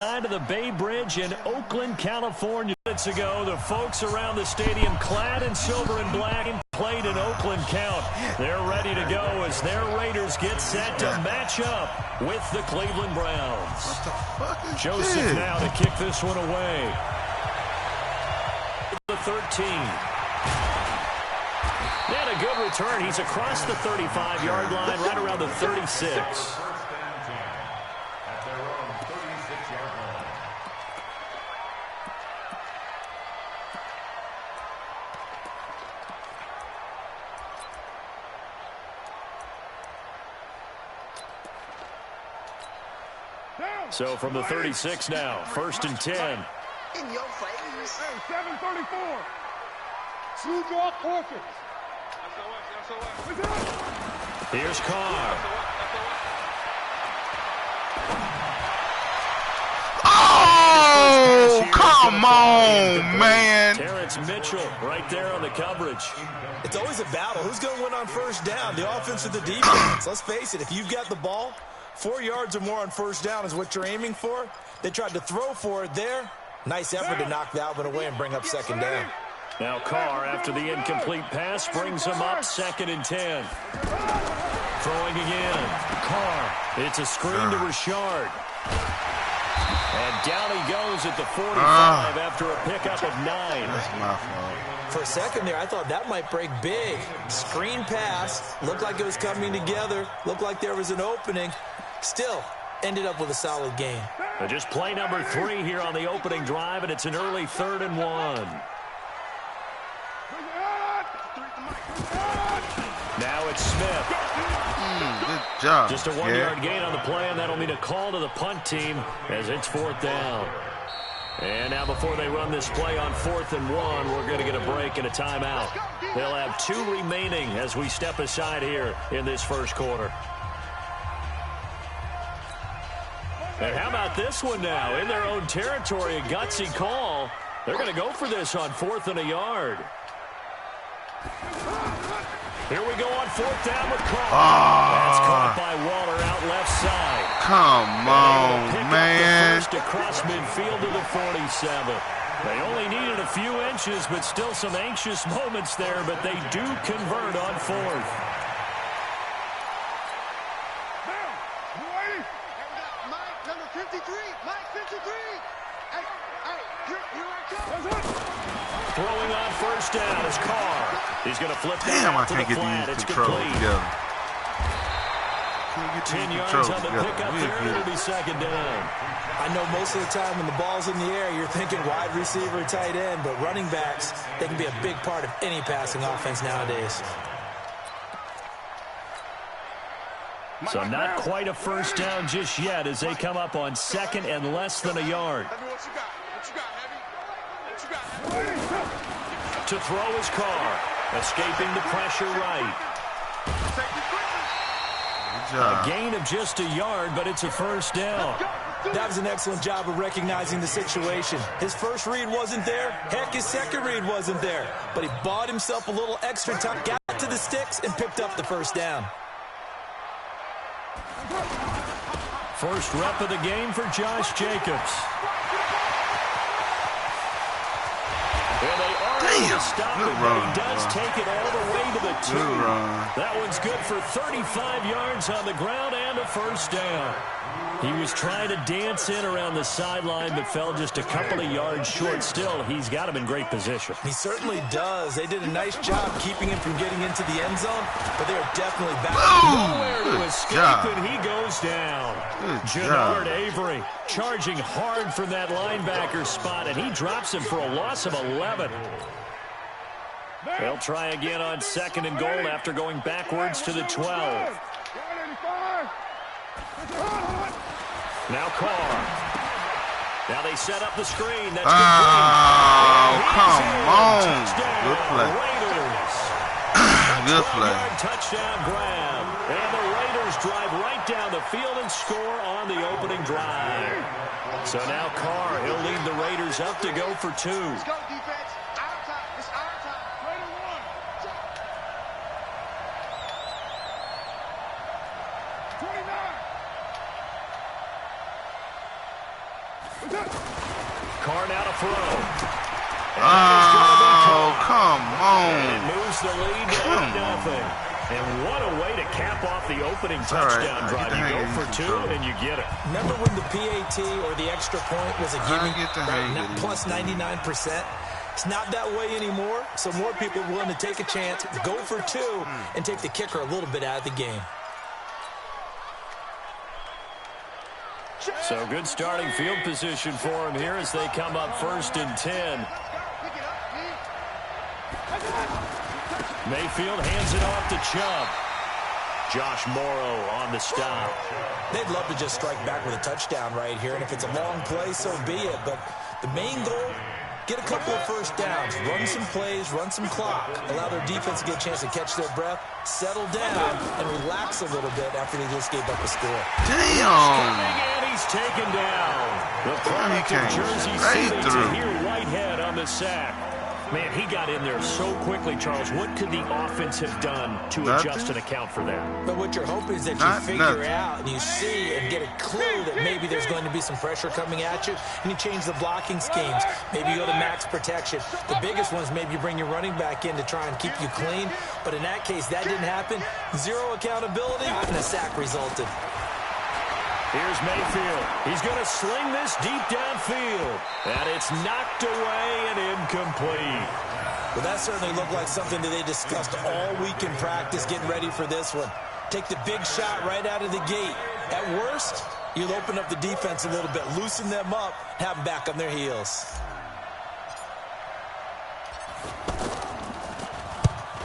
Side of the Bay Bridge in Oakland, California. Minutes ago, the folks around the stadium clad in silver and black played an Oakland count. They're ready to go as their Raiders get set to match up with the Cleveland Browns. What the fuck is Joseph this? now to kick this one away. The 13. And a good return. He's across the 35-yard line, right around the 36. So from the 36 now, 1st and 10. In your face. Hey, 734. New draw portraits. Here's Carr. Oh, come on, man. Terrence Mitchell right there on the coverage. It's always a battle. Who's going to win on first down, the offense or the defense? Let's face it, if you've got the ball, 4 yards or more on first down is what you're aiming for. They tried to throw for it there. Nice effort to knock that one away and bring up 2nd down. Now Carr, after the incomplete pass, brings him up 2nd and 10. Throwing again. Carr. It's a screen to Richard. And down he goes at the 45 after a pickup of 9. That's my fault. For a second there, I thought that might break big. Screen pass. Looked like it was coming together. Looked like there was an opening. Still, ended up with a solid gain. Just play number 3 here on the opening drive, and it's an early 3rd and 1. Now it's Smith. Good job. Just a 1-yard gain on the play, and that'll mean a call to the punt team as it's 4th down. And now before they run this play on 4th and 1, we're going to get a break and a timeout. They'll have 2 remaining as we step aside here in this first quarter. And how about this one now? In their own territory, a gutsy call. They're going to go for this on 4th and a yard. Here we go on 4th down with Carr. That's caught by Waller out left side. Come on, man. First across midfield to the 47. They only needed a few inches, but still some anxious moments there, but they do convert on 4th. Mike, number 53. Mike, 53. Hey, here I come. Throwing on 1st down is Carr. He's going to flip that Damn, I to can't the get flat. these It's controls complete. together. 10 yards on the pickup there, and it'll be 2nd down. I know most of the time when the ball's in the air, you're thinking wide receiver, tight end, but running backs, they can be a big part of any passing offense nowadays. So not quite a 1st down just yet as they come up on 2nd and less than a yard. To throw his Carr, escaping the pressure right. A gain of just a yard, but it's a 1st down. That was an excellent job of recognizing the situation. His first read wasn't there. Heck, his second read wasn't there. But he bought himself a little extra time, got to the sticks, and picked up the 1st down. First rep of the game for Josh Jacobs. And they are able to stop it, but he does take it all the way to the 2. That one's good for 35 yards on the ground and a 1st down. He was trying to dance in around the sideline, but fell just a couple of yards short. Still, he's got him in great position. He certainly does. They did a nice job keeping him from getting into the end zone, but they are definitely back. Nowhere to escape, and he goes down. Jannard Avery charging hard from that linebacker spot, and he drops him for a loss of 11. They'll try again on 2nd and goal after going backwards to the 12. Now Carr. Now they set up the screen. That's come on. Good play. Good play. Touchdown grab. And the Raiders drive right down the field and score on the opening drive. So now Carr, he'll lead the Raiders up to go for 2. Let's go, defense. Our time. It's our time. Raider 1. 29. Carr now to throw. Oh, come on. And it moves the lead to 8-0. And what a way to cap off the opening touchdown drive. You go for two, and you get it. Remember when the PAT or the extra point was a gimme? Right, plus 99%? It's not that way anymore, so more people are willing to take a chance, go for two, and take the kicker a little bit out of the game. So good starting field position for him here as they come up 1st and 10. Mayfield hands it off to Chubb. Josh Morrow on the stop. They'd love to just strike back with a touchdown right here, and if it's a long play, so be it. But the main goal, get a couple of first downs, run some plays, run some clock, allow their defense to get a chance to catch their breath, settle down, and relax a little bit after they just gave up a score. Damn. And he's taken down. The product of Jersey City to hear Whitehead on the sack. Man, he got in there so quickly, Charles. What could the offense have done to adjust and account for that? But what you're hoping is that you figure out and you see and get a clue that maybe there's going to be some pressure coming at you, and you change the blocking schemes. Maybe you go to max protection. The biggest one is maybe you bring your running back in to try and keep you clean. But in that case, that didn't happen. Zero accountability, and a sack resulted. Here's Mayfield. He's going to sling this deep downfield. And it's knocked away and incomplete. Well, that certainly looked like something that they discussed all week in practice getting ready for this one. Take the big shot right out of the gate. At worst, you'll open up the defense a little bit, loosen them up, have them back on their heels.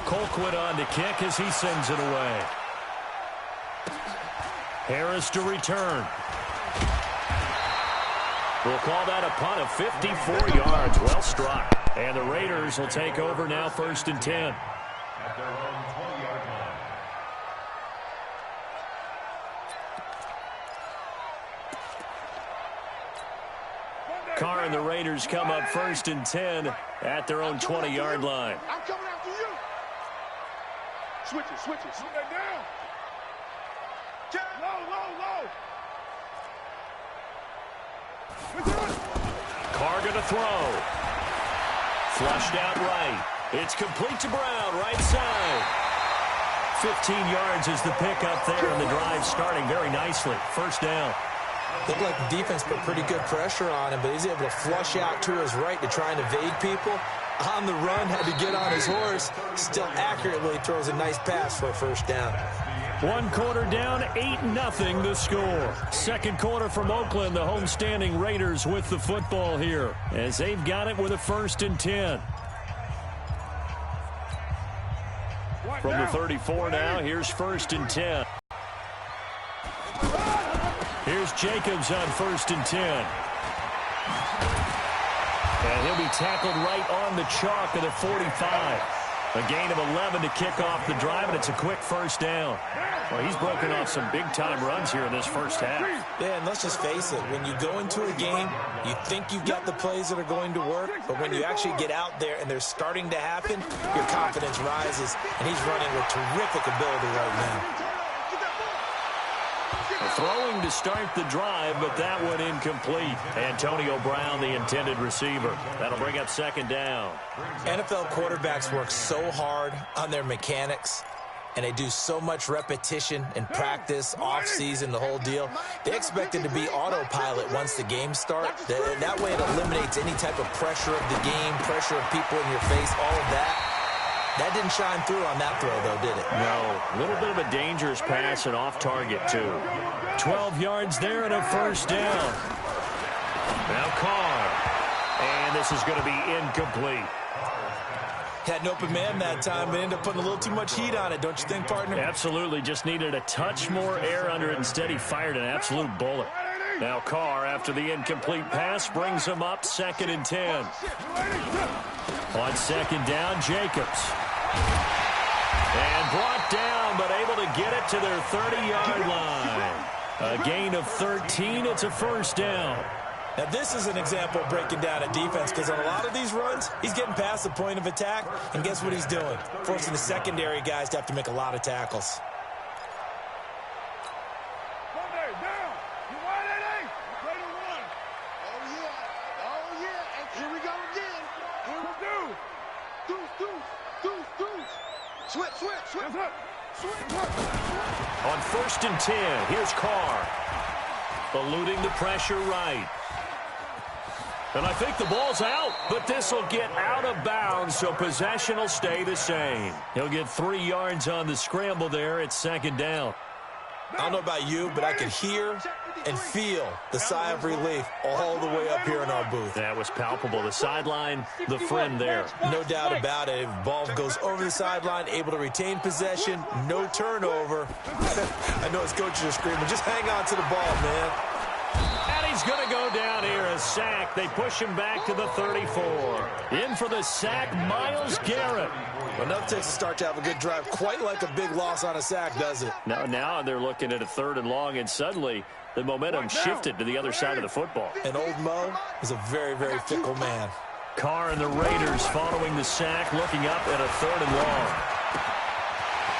Colquitt on to kick as he sends it away. Harris to return. We'll call that a punt of 54 yards. Well struck. And the Raiders will take over now 1st and 10. Carr and the Raiders come up 1st and 10 at their own 20-yard line. I'm coming after you. Switch it. Slow down. Low. Carr going to throw. Flushed out right. It's complete to Brown, right side. 15 yards is the pickup there, and the drive starting very nicely. 1st down. Looked like the defense put pretty good pressure on him, but he's able to flush out to his right to try and evade people. On the run, had to get on his horse. Still accurately throws a nice pass for a 1st down. 1 quarter down, 8-0 the score. 2nd quarter from Oakland, the homestanding Raiders with the football here as they've got it with a 1st and 10. From the 34 now, here's 1st and 10. Here's Jacobs on 1st and 10. And he'll be tackled right on the chalk of the 45. A gain of 11 to kick off the drive, and it's a quick 1st down. Well, he's broken off some big-time runs here in this 1st half. Yeah, and let's just face it. When you go into a game, you think you've got the plays that are going to work, but when you actually get out there and they're starting to happen, your confidence rises, and he's running with terrific ability right now. Throwing to start the drive, but that one incomplete. Antonio Brown, the intended receiver. That'll bring up 2nd down. NFL quarterbacks work so hard on their mechanics, and they do so much repetition and practice, off-season, the whole deal. They expect it to be autopilot once the game starts. That way it eliminates any type of pressure of the game, pressure of people in your face, all of that. That didn't shine through on that throw, though, did it? No. A little bit of a dangerous pass and off target, too. 12 yards there and a 1st down. Now Carr. And this is going to be incomplete. Had an open man that time, but ended up putting a little too much heat on it, don't you think, partner? Absolutely. Just needed a touch more air under it. Instead, he fired an absolute bullet. Now Carr, after the incomplete pass, brings him up 2nd and 10. On 2nd down, Jacobs. And brought down, but able to get it to their 30-yard line. A gain of 13. It's a 1st down. Now, this is an example of breaking down a defense, because on a lot of these runs, he's getting past the point of attack, and guess what he's doing? Forcing the secondary guys to have to make a lot of tackles. On 1st and 10, here's Carr. Eluding the pressure right. And I think the ball's out, but this will get out of bounds, so possession will stay the same. He'll get 3 yards on the scramble there. It's 2nd down. I don't know about you, but I could hear and feel the sigh of relief all the way up here in our booth. That was palpable. The sideline, the friend there. No doubt about it. If the ball goes over the sideline, able to retain possession, no turnover. I know his coaches are screaming, just hang on to the ball, man. And he's going to go down here, a sack. They push him back to the 34. In for the sack, Myles Garrett. Enough takes to start to have a good drive. Quite like a big loss on a sack, does it? Now they're looking at a 3rd and long, and suddenly the momentum shifted to the other side of the football. And old Mo is a very, very fickle man. Carr and the Raiders following the sack, looking up at a 3rd and long.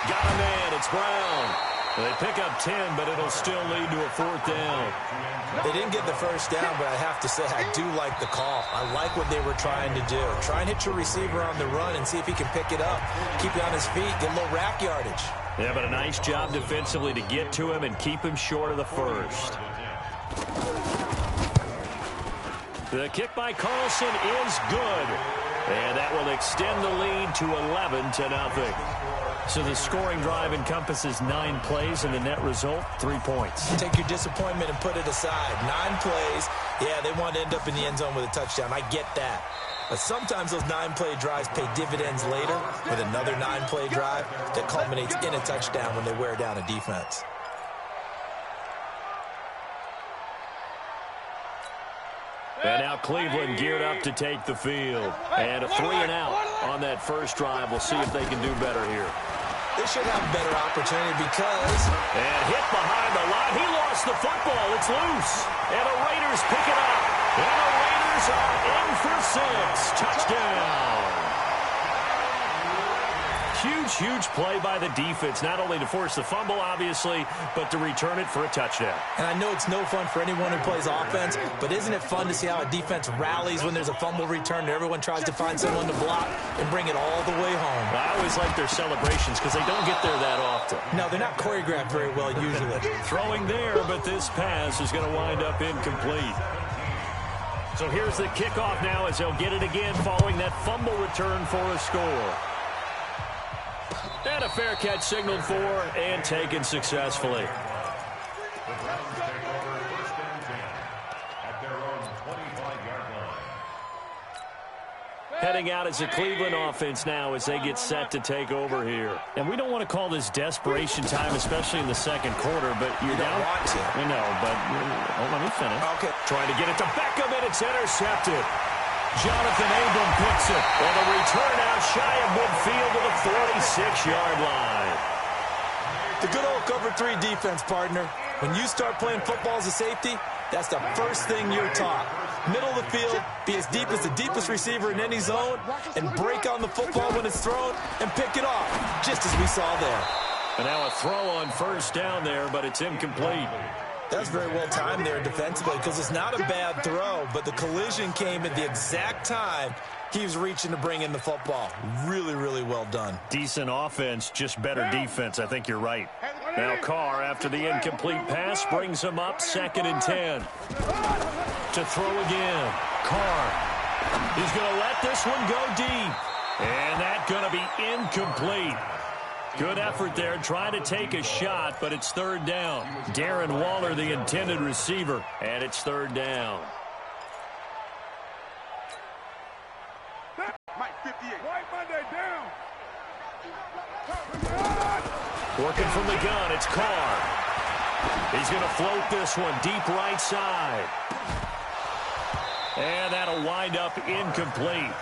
Got a man, it's Brown. They pick up 10, but it'll still lead to a 4th down. They didn't get the 1st down, but I have to say I do like the call. I like what they were trying to do. Try and hit your receiver on the run and see if he can pick it up. Keep it on his feet, get a little rack yardage. Yeah, but a nice job defensively to get to him and keep him short of the 1st. The kick by Carlson is good. And that will extend the lead to 11-0. So the scoring drive encompasses 9 plays, and the net result, 3 points. Take your disappointment and put it aside. 9 plays. Yeah, they want to end up in the end zone with a touchdown. I get that. But sometimes those 9-play drives pay dividends later with another 9-play drive that culminates in a touchdown when they wear down a defense. And now Cleveland geared up to take the field. And a 3 and out on that first drive. We'll see if they can do better here. They should have a better opportunity because... And hit behind the line. He lost the football. It's loose. And the Raiders pick it up. And the Raiders are in for 6. Touchdown. Huge play by the defense, not only to force the fumble, obviously, but to return it for a touchdown. And I know it's no fun for anyone who plays offense, but isn't it fun to see how a defense rallies when there's a fumble return and everyone tries to find someone to block and bring it all the way home? I always like their celebrations because they don't get there that often. No, they're not choreographed very well usually. Throwing there, but this pass is going to wind up incomplete. So here's the kickoff now as they'll get it again following that fumble return for a score. And a fair catch signaled for and taken successfully. Heading out as a Cleveland offense now as they get set to take over here. And we don't want to call this desperation time, especially in the second quarter, but you're down. Want to. I know, but let me finish. Okay. Trying to get it to Beckham, and it's intercepted. Jonathan Abram picks it. And the return out shy of midfield to the 46-yard line. The good old cover 3 defense, partner. When you start playing football as a safety, that's the first thing you're taught. Middle of the field, be as deep as the deepest receiver in any zone, and break on the football when it's thrown and pick it off, just as we saw there. And now a throw on first down there, but it's incomplete. That's very well timed there defensively because it's not a bad throw, but the collision came at the exact time he was reaching to bring in the football. Really, really well done. Decent offense, just better defense. I think you're right. Now Carr, after the incomplete pass, brings him up 2nd and 10. To throw again. Carr. He's going to let this one go deep. And that's going to be incomplete. Good effort there, trying to take a shot, but it's 3rd down. Darren Waller, the intended receiver, and it's 3rd down. Working from the gun, it's Carr. He's going to float this one deep right side. And that'll wind up incomplete.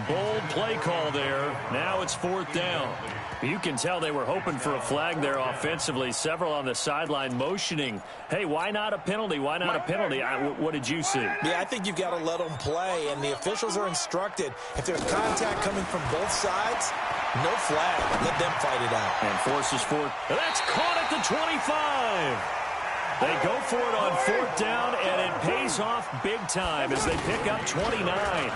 Bold play call there. Now it's 4th down. You can tell they were hoping for a flag there offensively. Several on the sideline motioning. Hey, why not a penalty? Why not a penalty? What did you see? Yeah, I think you've got to let them play, and the officials are instructed. If there's contact coming from both sides, no flag. Let them fight it out. And forces forward. That's caught at the 25. They go for it on 4th down, and it pays off big time as they pick up 29.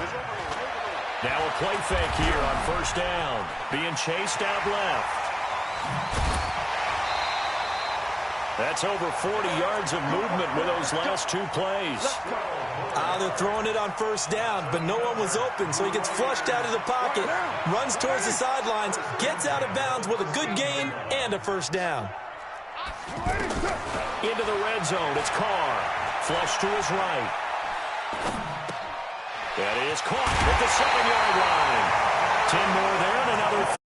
Now a play fake here on first down. Being chased out left. That's over 40 yards of movement with those last two plays. They're throwing it on first down, but no one was open, so he gets flushed out of the pocket, runs towards the sidelines, gets out of bounds with a good gain and a first down. Into the red zone, it's Carr. Flush to his right. That is caught at the 7-yard line. 10 more there and another.